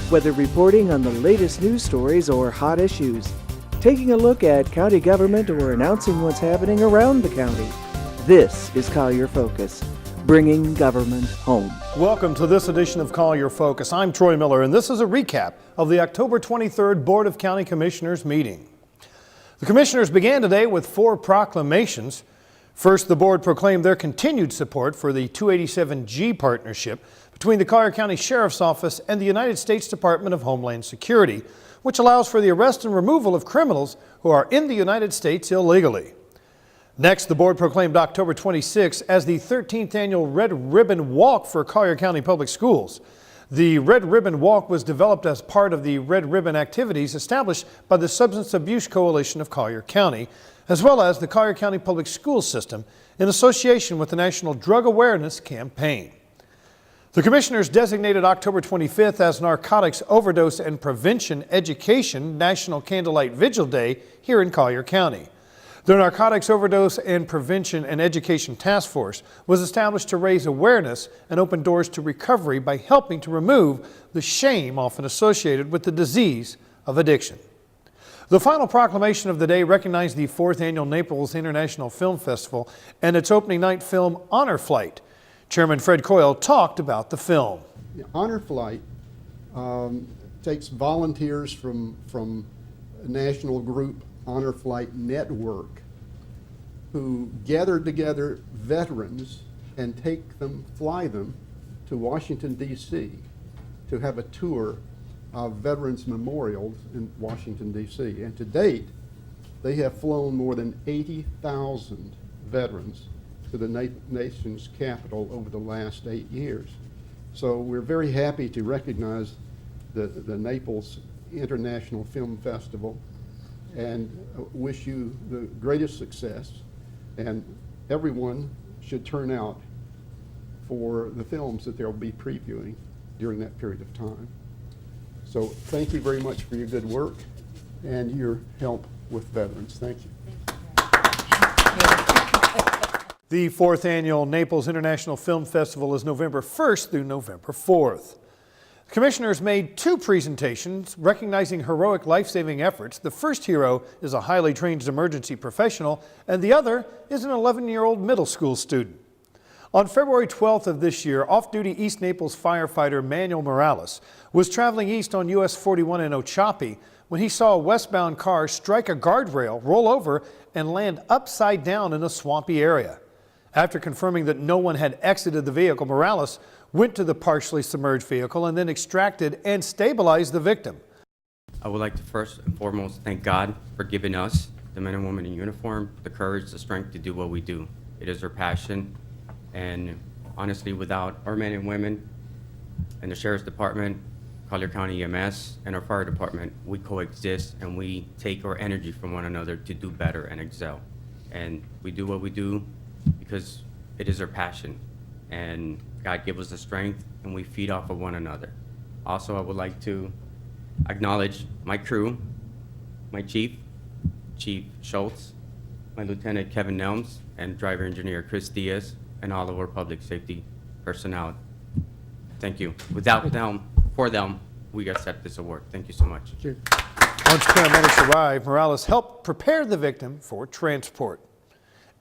Whether reporting on the latest news stories or hot issues, taking a look at county government or announcing what's happening around the county, this is Collier Focus, bringing government home. Welcome to this edition of Collier Focus. I'm Troy Miller, and this is a recap of the October 23rd Board of County Commissioners meeting. The commissioners began today with 4 proclamations. First, the board proclaimed their continued support for the 287G partnership between the Collier County Sheriff's Office and the United States Department of Homeland Security, which allows for the arrest and removal of criminals who are in the United States illegally. Next, the board proclaimed October 26 as the 13th annual Red Ribbon Walk for Collier County Public Schools. The Red Ribbon Walk was developed as part of the Red Ribbon activities established by the Substance Abuse Coalition of Collier County, as well as the Collier County Public School System in association with the National Drug Awareness Campaign. The commissioners designated October 25th as Narcotics Overdose and Prevention Education National Candlelight Vigil Day here in Collier County. The Narcotics Overdose and Prevention and Education Task Force was established to raise awareness and open doors to recovery by helping to remove the shame often associated with the disease of addiction. The final proclamation of the day recognized the 4th Annual Naples International Film Festival and its opening night film, Honor Flight. Chairman Fred Coyle talked about the film. Honor Flight takes volunteers from a national group, Honor Flight Network, who gather together veterans and fly them to Washington, D.C. to have a tour of veterans memorials in Washington, D.C. And to date, they have flown more than 80,000 veterans to the nation's capital over the last 8 years. So we're very happy to recognize the Naples International Film Festival and wish you the greatest success. And everyone should turn out for the films that they'll be previewing during that period of time. So thank you very much for your good work and your help with veterans. Thank you. The 4th Annual Naples International Film Festival is November 1st through November 4th. The commissioners made 2 presentations recognizing heroic life-saving efforts. The first hero is a highly trained emergency professional, and the other is an 11-year-old middle school student. On February 12th of this year, off-duty East Naples firefighter Manuel Morales was traveling east on US 41 in Ochopee when he saw a westbound car strike a guardrail, roll over, and land upside down in a swampy area. After confirming that no one had exited the vehicle, Morales went to the partially submerged vehicle and then extracted and stabilized the victim. I would like to first and foremost thank God for giving us, the men and women in uniform, the courage, the strength to do what we do. It is our passion, and honestly, without our men and women and the Sheriff's Department, Collier County EMS, and our fire department, we coexist and we take our energy from one another to do better and excel. And we do what we do because it is our passion, and God gives us the strength, and we feed off of one another. Also, I would like to acknowledge my crew, my Chief Schultz, my Lieutenant Kevin Nelms, and driver engineer Chris Diaz, and all of our public safety personnel. Thank you. Without them, for them, we accept this award. Thank you so much. Sure. Once paramedics arrived, Morales helped prepare the victim for transport.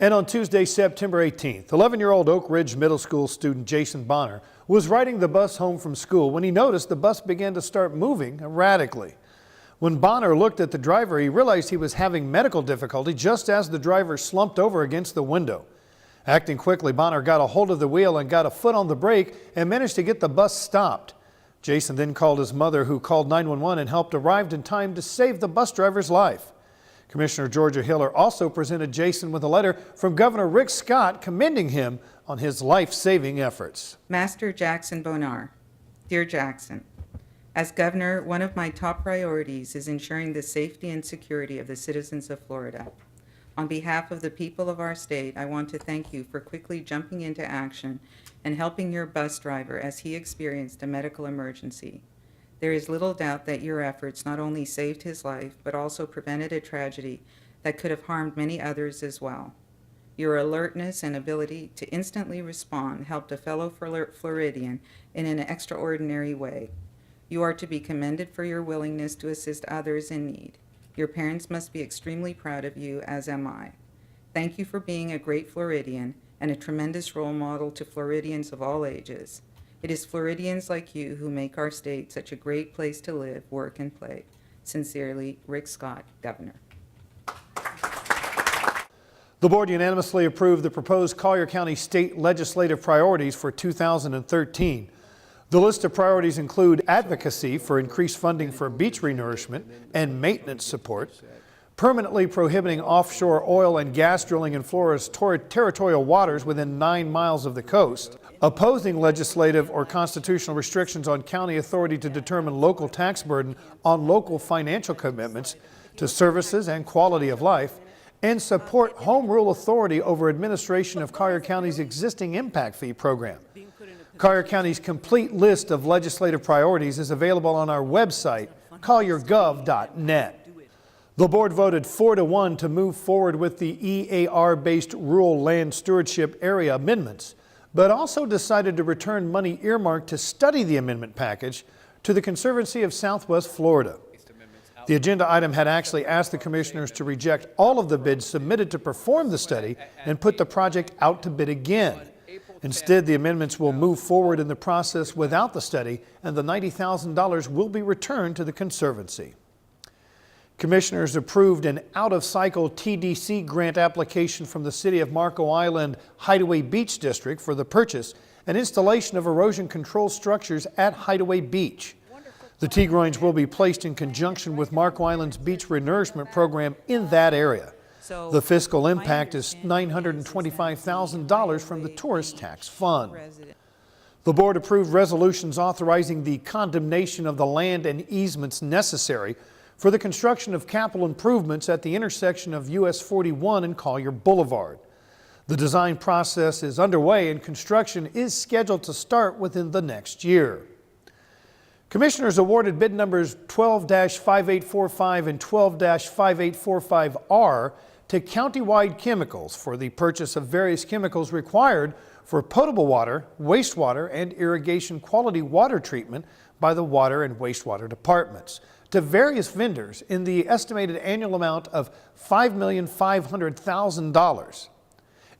And on Tuesday, September 18th, 11-year-old Oak Ridge Middle School student Jason Bonar was riding the bus home from school when he noticed the bus began to start moving erratically. When Bonar looked at the driver, he realized he was having medical difficulty just as the driver slumped over against the window. Acting quickly, Bonar got a hold of the wheel and got a foot on the brake and managed to get the bus stopped. Jason then called his mother, who called 911 and helped arrive in time to save the bus driver's life. Commissioner Georgia Hiller also presented Jason with a letter from Governor Rick Scott commending him on his life-saving efforts. Master Jackson Bonar, dear Jackson, as governor, one of my top priorities is ensuring the safety and security of the citizens of Florida. On behalf of the people of our state, I want to thank you for quickly jumping into action and helping your bus driver as he experienced a medical emergency. There is little doubt that your efforts not only saved his life, but also prevented a tragedy that could have harmed many others as well. Your alertness and ability to instantly respond helped a fellow Floridian in an extraordinary way. You are to be commended for your willingness to assist others in need. Your parents must be extremely proud of you, as am I. Thank you for being a great Floridian and a tremendous role model to Floridians of all ages. It is Floridians like you who make our state such a great place to live, work, and play. Sincerely, Rick Scott, Governor. The board unanimously approved the proposed Collier County state legislative priorities for 2013. The list of priorities include advocacy for increased funding for beach renourishment and maintenance support, permanently prohibiting offshore oil and gas drilling in Florida's territorial waters within 9 miles of the coast, opposing legislative or constitutional restrictions on county authority to determine local tax burden on local financial commitments to services and quality of life, and support home rule authority over administration of Collier County's existing impact fee program. Collier County's complete list of legislative priorities is available on our website, colliergov.net. The board voted 4-1 to move forward with the EAR-based rural land stewardship area amendments, but also decided to return money earmarked to study the amendment package to the Conservancy of Southwest Florida. The agenda item had actually asked the commissioners to reject all of the bids submitted to perform the study and put the project out to bid again. Instead, the amendments will move forward in the process without the study, and the $90,000 will be returned to the Conservancy. Commissioners approved an out-of-cycle TDC grant application from the City of Marco Island Hideaway Beach District for the purchase and installation of erosion control structures at Hideaway Beach. The T-groins will be placed in conjunction with Marco Island's beach renourishment program in that area. The fiscal impact is $925,000 from the tourist tax fund. The board approved resolutions authorizing the condemnation of the land and easements necessary for the construction of capital improvements at the intersection of US 41 and Collier Boulevard. The design process is underway and construction is scheduled to start within the next year. Commissioners awarded bid numbers 12-5845 and 12-5845R to Countywide Chemicals for the purchase of various chemicals required for potable water, wastewater, and irrigation quality water treatment by the water and wastewater departments to various vendors in the estimated annual amount of $5,500,000.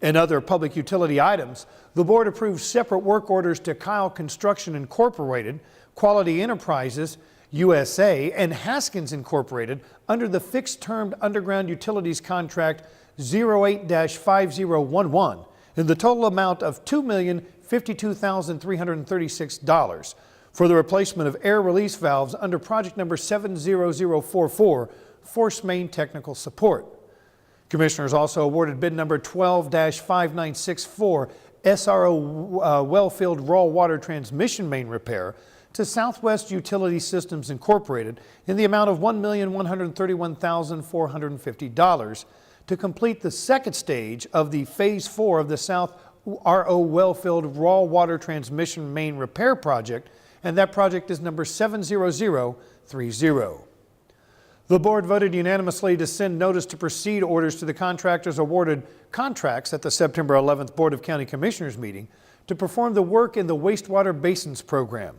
In other public utility items, the board approved separate work orders to Kyle Construction Incorporated, Quality Enterprises USA, and Haskins Incorporated under the fixed-term underground utilities contract 08-5011 in the total amount of $2,052,336 for the replacement of air release valves under project number 70044, Force Main Technical Support. Commissioners also awarded bid number 12-5964, SRO Wellfield Raw Water Transmission Main Repair to Southwest Utility Systems Incorporated in the amount of $1,131,450 to complete the second stage of the Phase 4 of the South RO Wellfield Raw Water Transmission Main Repair Project, and that project is number 70030. The board voted unanimously to send notice to proceed orders to the contractors awarded contracts at the September 11th Board of County Commissioners meeting to perform the work in the wastewater basins program.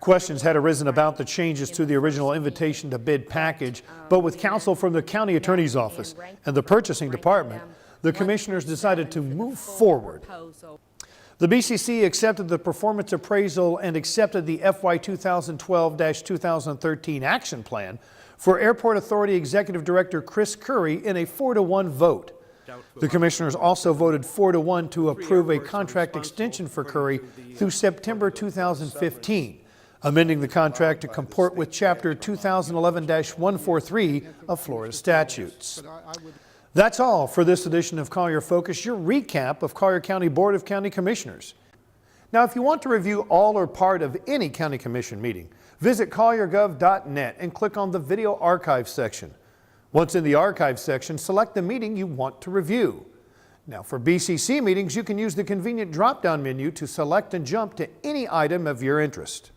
Questions had arisen about the changes to the original invitation to bid package, but with counsel from the county attorney's office and the purchasing department, the commissioners decided to move forward. The BCC accepted the performance appraisal and accepted the FY 2012-2013 action plan for Airport Authority Executive Director Chris Curry in a 4-1 vote. The commissioners also voted 4-1 to approve a contract extension for Curry through September 2015, amending the contract to comport with Chapter 2011-143 of Florida statutes. That's all for this edition of Collier Focus, your recap of Collier County Board of County Commissioners. Now, if you want to review all or part of any county commission meeting, visit colliergov.net and click on the video archive section. Once in the archive section, select the meeting you want to review. Now, for BCC meetings, you can use the convenient drop-down menu to select and jump to any item of your interest.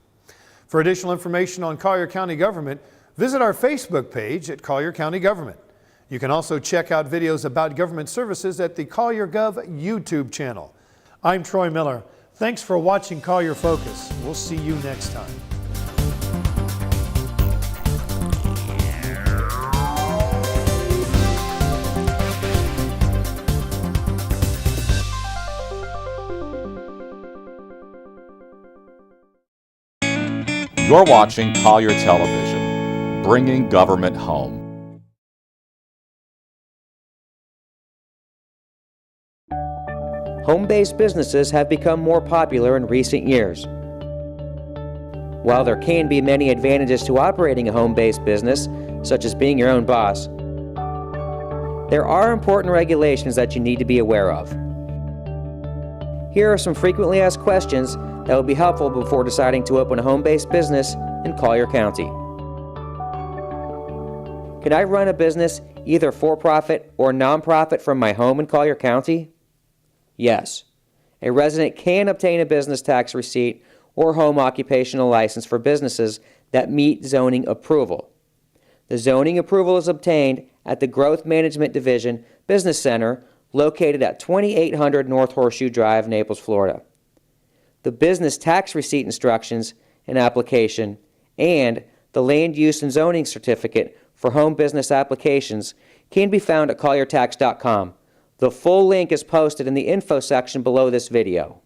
For additional information on Collier County government, visit our Facebook page at Collier County Government. You can also check out videos about government services at the Collier Gov YouTube channel. I'm Troy Miller. Thanks for watching Collier Focus. We'll see you next time. You're watching Collier Television, bringing government home. Home-based businesses have become more popular in recent years. While there can be many advantages to operating a home-based business, such as being your own boss, there are important regulations that you need to be aware of. Here are some frequently asked questions that will be helpful before deciding to open a home-based business in Collier County. Can I run a business either for-profit or nonprofit from my home in Collier County? Yes. A resident can obtain a business tax receipt or home occupational license for businesses that meet zoning approval. The zoning approval is obtained at the Growth Management Division Business Center located at 2800 North Horseshoe Drive, Naples, Florida. The business tax receipt instructions and application and the land use and zoning certificate for home business applications can be found at colliertax.com. The full link is posted in the info section below this video.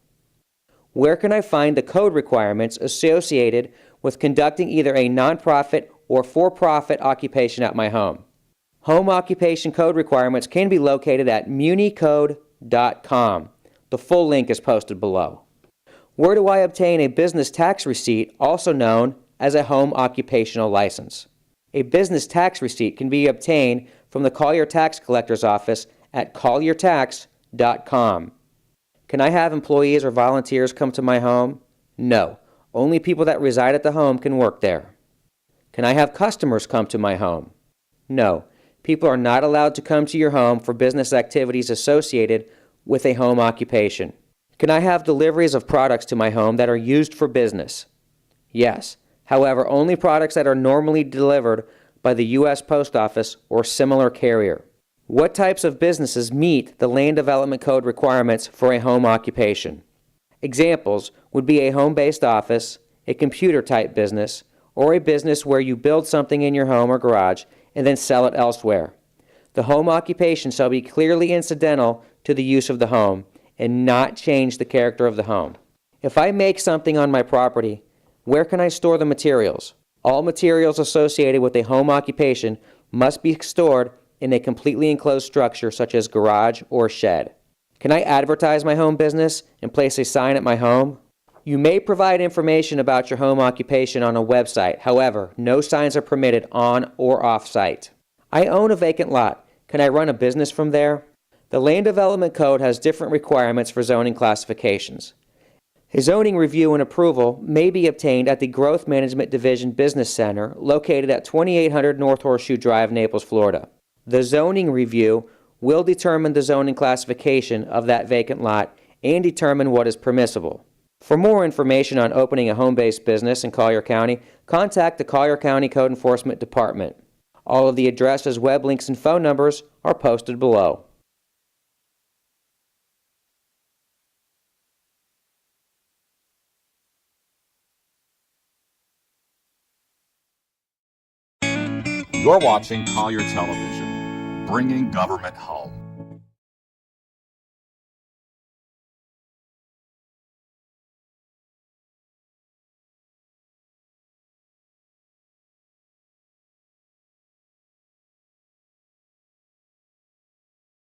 Where can I find the code requirements associated with conducting either a nonprofit or for-profit occupation at my home? Home occupation code requirements can be located at municode.com. The full link is posted below. Where do I obtain a business tax receipt, also known as a home occupational license? A business tax receipt can be obtained from the Collier Tax Collector's Office at colliertax.com. Can I have employees or volunteers come to my home? No. Only people that reside at the home can work there. Can I have customers come to my home? No. People are not allowed to come to your home for business activities associated with a home occupation. Can I have deliveries of products to my home that are used for business? Yes. However, only products that are normally delivered by the U.S. Post Office or similar carrier. What types of businesses meet the Land Development Code requirements for a home occupation? Examples would be a home-based office, a computer-type business, or a business where you build something in your home or garage and then sell it elsewhere. The home occupation shall be clearly incidental to the use of the home and not change the character of the home. If I make something on my property, where can I store the materials? All materials associated with a home occupation must be stored in a completely enclosed structure such as garage or shed. Can I advertise my home business and place a sign at my home? You may provide information about your home occupation on a website. However, no signs are permitted on or off-site. I own a vacant lot. Can I run a business from there? The Land Development Code has different requirements for zoning classifications. A zoning review and approval may be obtained at the Growth Management Division Business Center located at 2800 North Horseshoe Drive, Naples, Florida. The zoning review will determine the zoning classification of that vacant lot and determine what is permissible. For more information on opening a home-based business in Collier County, contact the Collier County Code Enforcement Department. All of the addresses, web links, and phone numbers are posted below. You're watching Collier Television, bringing government home.